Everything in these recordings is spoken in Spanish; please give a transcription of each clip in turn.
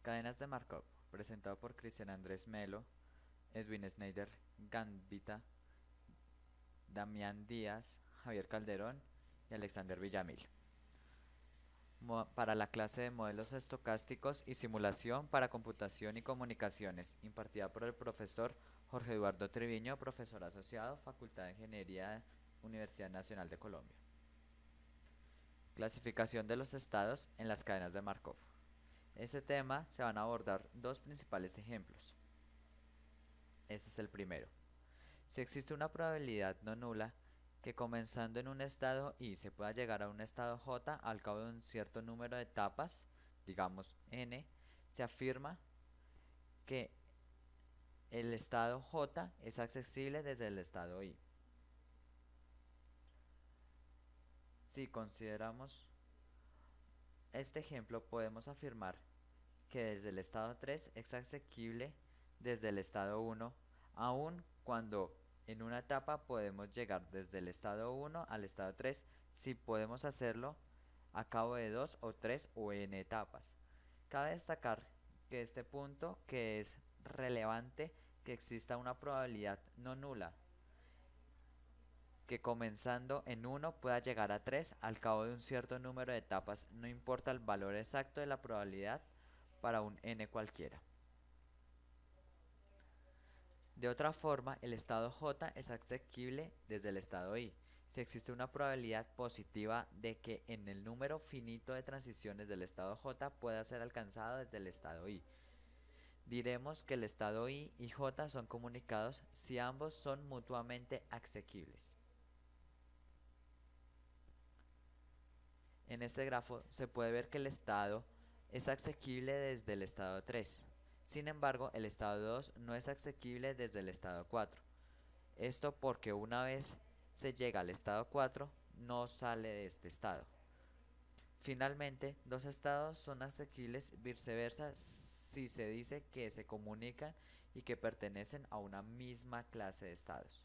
Cadenas de Markov, presentado por Cristian Andrés Melo, Edwin Snyder Gambita, Damián Díaz, Javier Calderón y Alexander Villamil. Para la clase de modelos estocásticos y simulación para computación y comunicaciones, impartida por el profesor Jorge Eduardo Triviño, profesor asociado, Facultad de Ingeniería, Universidad Nacional de Colombia. Clasificación de los estados en las cadenas de Markov. Este tema se van a abordar dos principales ejemplos. Este es el primero. Si existe una probabilidad no nula que comenzando en un estado I se pueda llegar a un estado J al cabo de un cierto número de etapas, digamos n, se afirma que el estado J es accesible desde el estado I. Si consideramos este ejemplo, podemos afirmar que desde el estado 3 es asequible desde el estado 1, aun cuando en una etapa podemos llegar desde el estado 1 al estado 3, si podemos hacerlo a cabo de 2 o 3 o n etapas. Cabe destacar que este punto que es relevante que exista una probabilidad no nula que comenzando en 1 pueda llegar a 3 al cabo de un cierto número de etapas, no importa el valor exacto de la probabilidad para un n cualquiera. De otra forma, el estado J es asequible desde el estado I, si existe una probabilidad positiva de que en el número finito de transiciones del estado J pueda ser alcanzado desde el estado I. Diremos que el estado I y J son comunicados si ambos son mutuamente asequibles. En este grafo se puede ver que el estado es asequible desde el estado 3. Sin embargo, el estado 2 no es asequible desde el estado 4. Esto porque una vez se llega al estado 4, no sale de este estado. Finalmente, dos estados son asequibles viceversa si se dice que se comunican y que pertenecen a una misma clase de estados.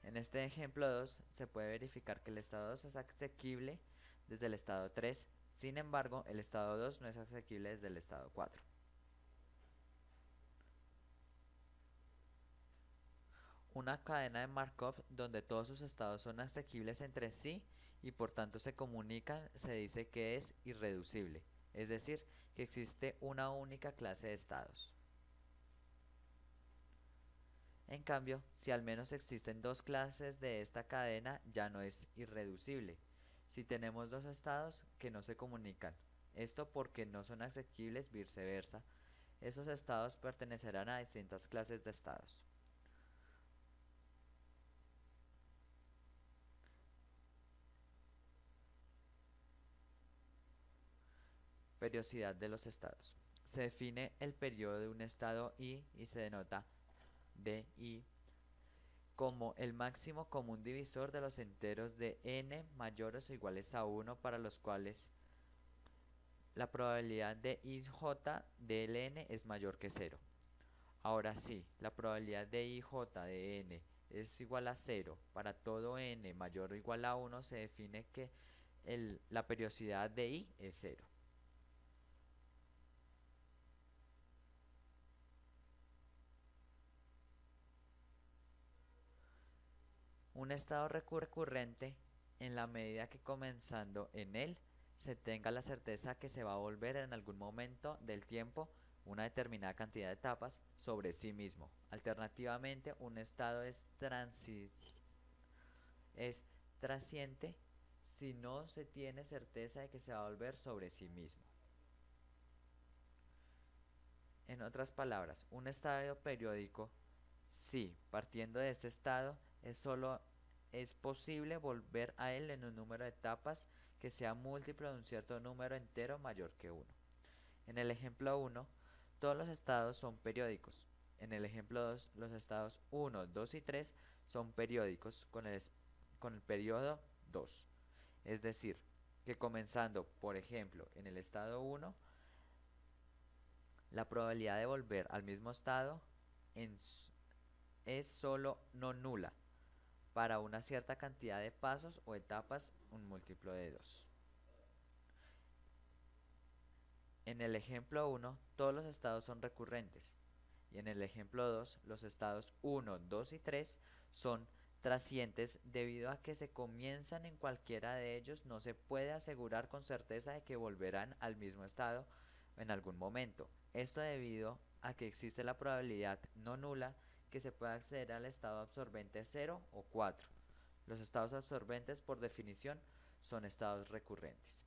En este ejemplo 2 se puede verificar que el estado 2 es asequible desde el estado 3, sin embargo el estado 2 no es asequible desde el estado 4. Una cadena de Markov donde todos sus estados son asequibles entre sí y por tanto se comunican se dice que es irreducible, es decir, que existe una única clase de estados. En cambio, si al menos existen dos clases de esta cadena, ya no es irreducible. Si tenemos dos estados que no se comunican, esto porque no son asequibles viceversa, esos estados pertenecerán a distintas clases de estados. Periodicidad de los estados. Se define el periodo de un estado I y se denota DI como el máximo común divisor de los enteros de n mayores o iguales a 1 para los cuales la probabilidad de IJ de Ln es mayor que 0. Ahora sí, la probabilidad de IJ de n es igual a 0 para todo n mayor o igual a 1, se define que la periodicidad de I es 0. Un estado recurrente en la medida que comenzando en él se tenga la certeza que se va a volver en algún momento del tiempo una determinada cantidad de etapas sobre sí mismo. Alternativamente, un estado es transiente si no se tiene certeza de que se va a volver sobre sí mismo. En otras palabras, un estado periódico, si partiendo de este estado es posible volver a él en un número de etapas que sea múltiplo de un cierto número entero mayor que 1. En el ejemplo 1, todos los estados son periódicos. En el ejemplo 2, los estados 1, 2 y 3 son periódicos con el periodo 2. Es decir, que comenzando, por ejemplo, en el estado 1, la probabilidad de volver al mismo estado es solo no nula para una cierta cantidad de pasos o etapas un múltiplo de 2. En el ejemplo 1, todos los estados son recurrentes. Y en el ejemplo 2, los estados 1, 2 y 3 son trascientes debido a que se comienzan en cualquiera de ellos, no se puede asegurar con certeza de que volverán al mismo estado en algún momento. Esto debido a que existe la probabilidad no nula que se pueda acceder al estado absorbente 0 o 4. Los estados absorbentes por definición son estados recurrentes.